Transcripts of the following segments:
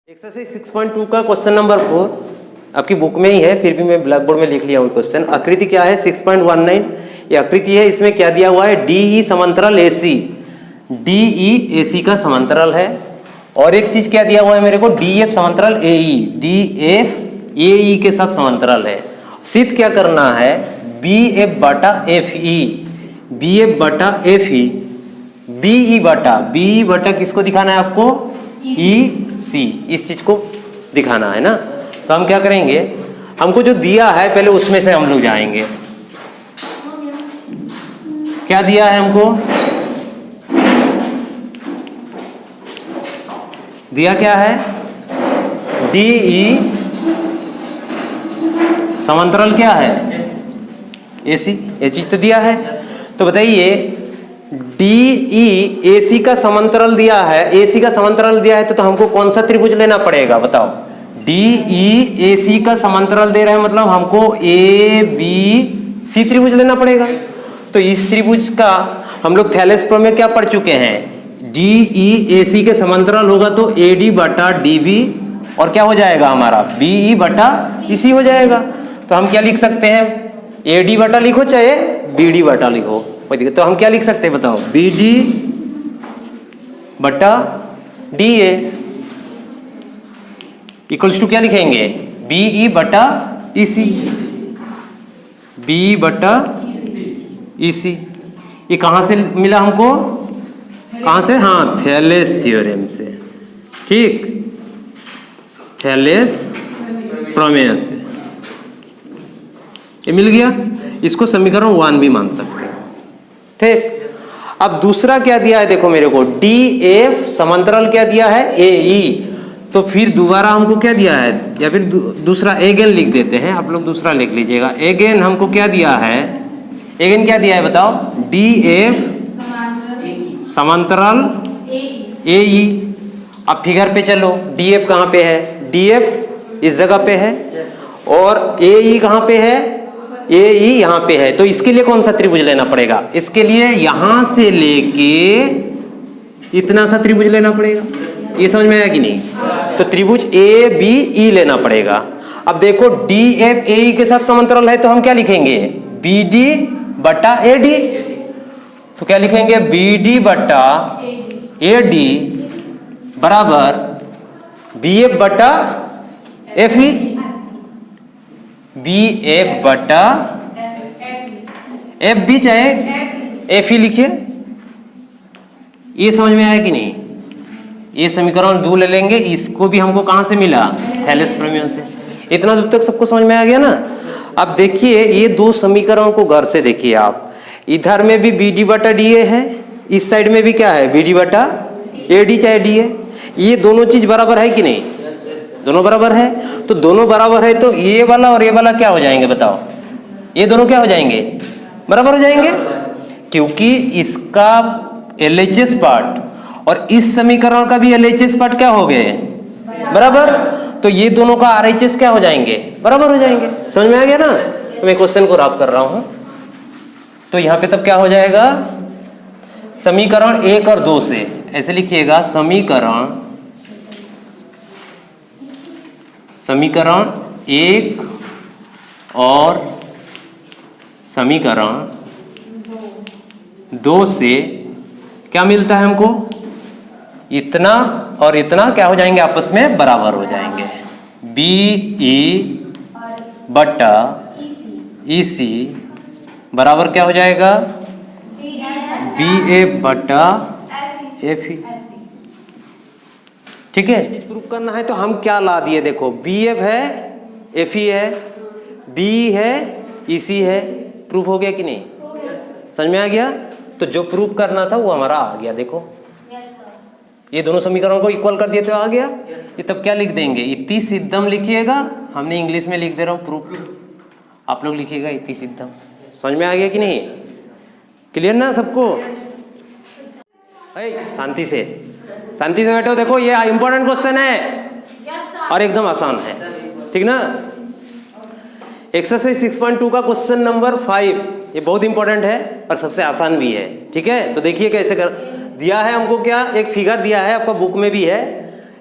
Exercise 6.2 का question number 4 आपकी book में ही है, फिर भी मैं ब्लैक बोर्ड में लिख लिया हूँ क्वेश्चन। आकृति क्या है 6.19, ये आकृति है, इसमें क्या दिया हुआ है DE समांतरल AC, DE AC का समांतरल है। और एक चीज क्या दिया हुआ है मेरे को, DF समांतरल AE, DF AE के साथ समांतरल है। सिद्ध क्या करना है, BF बटा FE, BF बटा FE, BE बटा किसको दिखाना है आपको, EC, इस चीज को दिखाना है ना। तो हम क्या करेंगे, हमको जो दिया है पहले उसमें से हम लोग जाएंगे। क्या दिया है हमको, दिया क्या है DE समांतरल क्या है AC, ये चीज तो दिया है। तो बताइए DE AC का समांतरल दिया है, AC का समांतरल दिया है तो हमको कौन सा त्रिभुज लेना पड़ेगा बताओ। DE AC का समांतरल दे रहे हैं मतलब हमको ABC त्रिभुज लेना पड़ेगा। तो इस त्रिभुज का हम लोग थैलेस प्रमेय क्या पढ़ चुके हैं, DE AC के समांतरल होगा तो AD बटा DB और क्या हो जाएगा हमारा BE बटा EC हो जाएगा। तो हम क्या लिख सकते हैं, AD बटा लिखो चाहे BD बटा लिखो, तो हम क्या लिख सकते हैं बताओ, BD बटा DA इक्वल्स टू क्या लिखेंगे, BE बटा EC, BE बटा EC। ये कहां से मिला हमको, कहां से, हाँ थैलेस थ्योरम से, ठीक, थैलेस प्रमेय से ये मिल गया। इसको समीकरण 1 भी मान सकते हैं, ठीक। अब दूसरा क्या दिया है देखो मेरे को, DF समांतरल क्या दिया है AE, तो फिर दोबारा हमको क्या दिया है, या फिर दूसरा अगेन लिख देते हैं, आप लोग दूसरा लिख लीजिएगा। अगेन हमको क्या दिया है, अगेन क्या दिया है बताओ, DF समांतरल AE। अब फिगर पे चलो, DF कहाँ पे है, DF इस जगह पे है और AE कहाँ पे है, AE यहाँ पे है। तो इसके लिए कौन सा त्रिभुज लेना पड़ेगा, इसके लिए यहां से लेके इतना सा त्रिभुज लेना पड़ेगा। ये समझ में आया कि नहीं, तो त्रिभुज ABE लेना पड़ेगा। अब देखो DF AE के साथ समांतरल है तो हम क्या लिखेंगे, BD बटा AD, तो क्या लिखेंगे BD बटा AD बराबर BF बटा FE, BF बटा FB चाहे FE लिखिए। ये समझ में आया कि नहीं, ये समीकरण 2 ले लेंगे, इसको भी हमको कहां से मिला, थैलेस प्रमेय से। इतना दूर तक सबको समझ में आ गया ना। अब देखिए ये दो समीकरण को गौर से देखिए आप, इधर में भी BD बटा DA है, इस साइड में भी क्या है BD बटा AD चाहे DA। ये दोनों चीज बराबर है कि नहीं, दोनों बराबर है। तो दोनों बराबर है तो ये वाला और ये वाला क्या हो जाएंगे बताओ, ये दोनों क्या हो जाएंगे, बराबर हो जाएंगे, क्योंकि इसका LHS पार्ट और इस समीकरण का भी LHS पार्ट क्या हो गए बराबर, तो ये दोनों का RHS क्या हो जाएंगे, बराबर हो जाएंगे। समझ में आ गया ना। तो मैं क्वेश्चन को रैप कर रहा हूं, तो यहां पे तब क्या हो जाएगा, समीकरण 1 और 2 से ऐसे लिखिएगा, समीकरण 1 और समीकरण 2 से क्या मिलता है हमको, इतना और इतना क्या हो जाएंगे, आपस में बराबर हो जाएंगे। BE बटा EC बराबर क्या हो जाएगा, BF बटा FE, ठीक है। प्रूफ करना है तो हम क्या ला दिए देखो, BF है FE है, BE है EC है, प्रूफ हो गया कि नहीं, समझ में आ गया। तो जो प्रूफ करना था वो हमारा आ गया। देखो ये दोनों समीकरणों को इक्वल कर दिए तो आ गया। ये तब क्या लिख देंगे, इति सिद्धम लिखिएगा, हमने इंग्लिश में लिख दे रहा हूँ प्रूफ, आप लोग लिखिएगा इति सिद्धम। समझ में आ गया कि नहीं, क्लियर ना सबको, शांति से बैठो। देखो ये इंपॉर्टेंट क्वेश्चन है और एकदम आसान है, ठीक ना। एक्सरसाइज 6.2 का क्वेश्चन नंबर 5, ये बहुत इंपॉर्टेंट है और सबसे आसान भी है, ठीक है। तो देखिए कैसे कर दिया है हमको, क्या एक फिगर दिया है आपका बुक में भी है,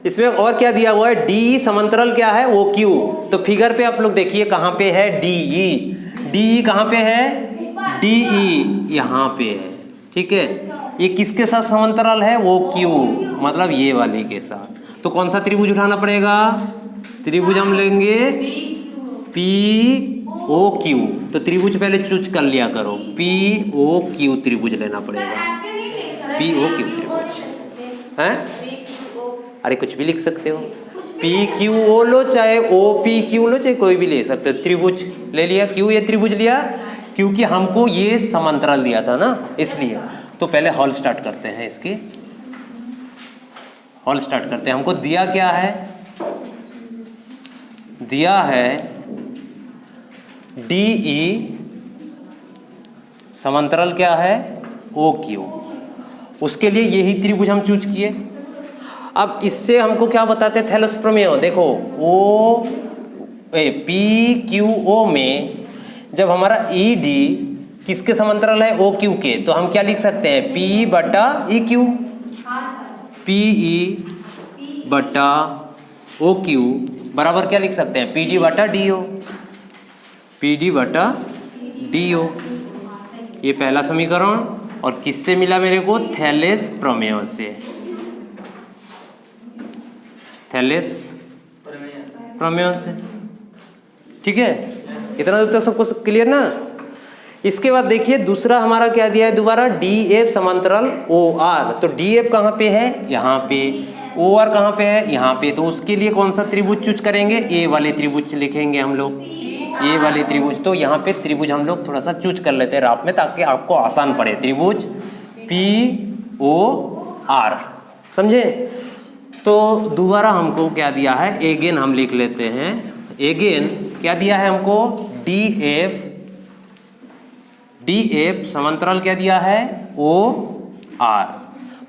इसमें और क्या दिया हुआ है, डी समांतरल क्या है, ओ क्यू। तो फिगर पे आप लोग देखिए कहाँ पे है, डीई। डीई कहाँ पे है, डीई यहाँ पे है, ठीक है। ये किसके साथ समांतरल है, ओ क्यू, मतलब ये वाले के साथ। तो कौन सा त्रिभुज उठाना पड़ेगा, त्रिभुज हम लेंगे पी ओ क्यू। तो त्रिभुज पहले चूज कर लिया करो, पी ओ क्यू त्रिभुज लेना पड़ेगा, पी ओ क्यू त्रिभुज है। अरे कुछ भी लिख सकते हो, पी क्यू ओ लो चाहे ओ पी क्यू लो, चाहे कोई भी ले सकते हो। त्रिभुज ले लिया, क्यों ये त्रिभुज लिया, क्योंकि हमको ये समांतराल दिया था ना, इसलिए। तो पहले हॉल स्टार्ट करते हैं, इसकी हॉल स्टार्ट करते हैं। हमको दिया क्या है, दिया है डीई समांतराल क्या है, ओ क्यू। उसके लिए यही त्रिभुज हम चूज किए। अब इससे हमको क्या बताते हैं, थैलेस प्रमेय। देखो ओ पी क्यू ओ में जब हमारा ई डी किसके समांतराल है, ओ क्यू के, तो हम क्या लिख सकते हैं, पी बटा ई क्यू, पी ई बटा ओ क्यू बराबर क्या लिख सकते हैं, पी डी बटा डी ओ, पी डी बटा डी ओ। ये पहला समीकरण, और किससे मिला मेरे को, थैलेस प्रमेय से, थैलेस प्रमेय से, ठीक है। इतना दूर तक सबको क्लियर ना। इसके बाद देखिए दूसरा हमारा क्या दिया है दोबारा, डी एफ समांतराल ओ आर। तो डी एफ कहाँ पे है, यहाँ पे, ओ आर कहाँ पे है, यहाँ पे। तो उसके लिए कौन सा त्रिभुज चूज करेंगे, ए वाले त्रिभुज लिखेंगे हम लोग, ए वाले त्रिभुज। तो यहाँ पे त्रिभुज हम लोग थोड़ा सा चूज कर लेते हैं रात में, ताकि आपको आसान पड़े। त्रिभुज पी ओ आर, समझे। तो दोबारा हमको क्या दिया है, एगेन हम लिख लेते हैं। एगेन क्या दिया है हमको, डी एफ समांतराल क्या दिया है, ओ आर।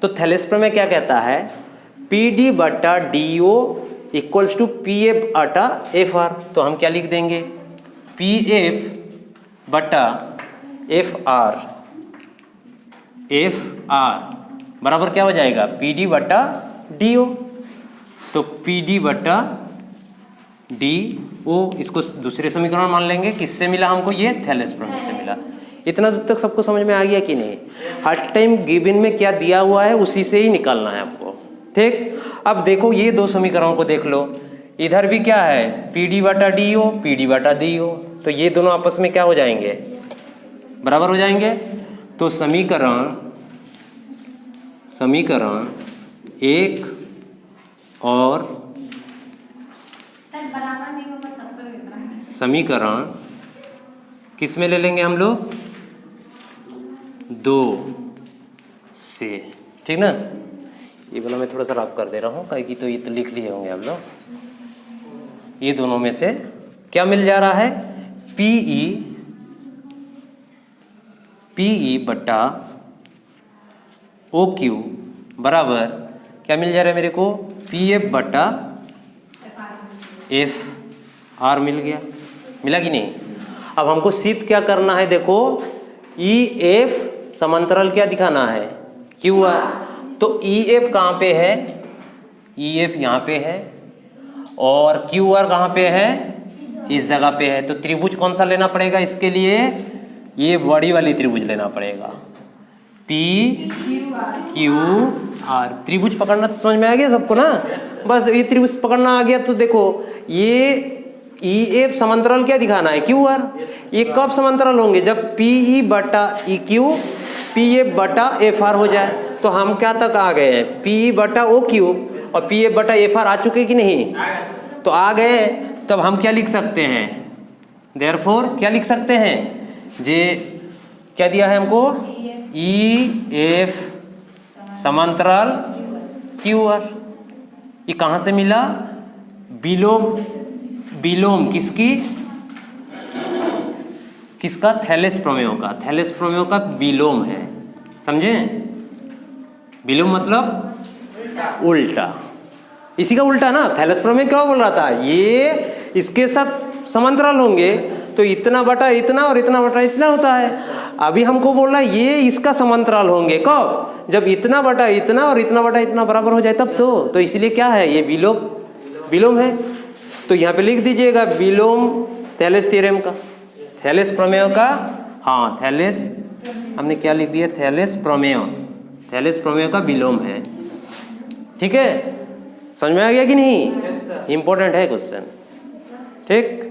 तो थैलेस प्रमेय क्या कहता है, पी डी बटा D O equals to P F बटा एफ आर। तो हम क्या लिख देंगे, पी एफ बटा एफ आर बराबर क्या हो जाएगा, पी डी बटा डी ओ। तो पी डी बटा डी ओ, इसको दूसरे समीकरण मान लेंगे। किससे मिला हमको, ये थैलेस प्रमेय से मिला। इतना दूर तक सबको समझ में आ गया कि नहीं। हर टाइम गिवन में क्या दिया हुआ है उसी से ही निकालना है आपको, ठीक। अब देखो ये दो समीकरणों को देख लो, इधर भी क्या है, पी डी बटा डी ओ, पी डी बटा डी ओ। तो ये दोनों आपस में क्या हो जाएंगे, बराबर हो जाएंगे। तो समीकरण एक और समीकरण किस में ले लेंगे हम लोग, दो से, ठीक ना। ये वाला मैं थोड़ा सा रफ कर दे रहा हूँ, कि तो ये तो लिख लिए होंगे आप लोग। ये दोनों में से क्या मिल जा रहा है, पीई बटा ओ क्यू बराबर क्या मिल जा रहा है मेरे को, पी एफ बटा एफ आर। मिल गया, मिला कि नहीं। अब हमको सिद्ध क्या करना है, देखो ई एफ समांतराल क्या दिखाना है, क्यू आर। तो ई एफ कहाँ पे है, ई एफ यहाँ पे है, और क्यू आर कहाँ पे है, इस जगह पे है। तो त्रिभुज कौन सा लेना पड़ेगा इसके लिए, ये बड़ी वाली त्रिभुज लेना पड़ेगा, पी क्यू आर। त्रिभुज पकड़ना तो समझ में आ गया सबको ना। बस ये त्रिभुज पकड़ना आ गया तो देखो ये ई एफ समांतराल क्या दिखाना है, क्यू आर। ये कब समांतराल होंगे, जब पी ई बटा ई क्यू पी एफ बटा एफ आर हो जाए। तो हम क्या तक आ गए हैं, पी ई बटा ओ क्यू और पी एफ बटा एफ आर आ चुके कि नहीं, तो आ गए। तब हम क्या लिख सकते हैं, देयरफॉर क्या लिख सकते हैं, जे क्या दिया है हमको, ई एफ समांतराल क्यू आर। ये कहाँ से मिला, विलोम किसकी, किसका, थैलेस प्रमेय का। थैलेस प्रमेय का विलोम है, समझे। विलोम मतलब उल्टा, इसी का उल्टा ना। थैलेस प्रमेय क्या बोल रहा था, ये इसके साथ समांतराल होंगे तो इतना बटा इतना और इतना बटा इतना होता है। अभी हमको बोल रहा है ये इसका समांतराल होंगे कब, जब इतना बटा इतना और इतना बटा इतना बराबर हो जाए तब तो इसलिए क्या है ये विलोम है। तो यहाँ पे लिख दीजिएगा विलोम थैलेस थ्योरम का, थैलेस प्रमेय का, हाँ थैलेस हमने क्या लिख दिया, थैलेस प्रमेय का विलोम है। ठीक है, समझ में आ गया कि नहीं? इंपॉर्टेंट है क्वेश्चन। ठीक।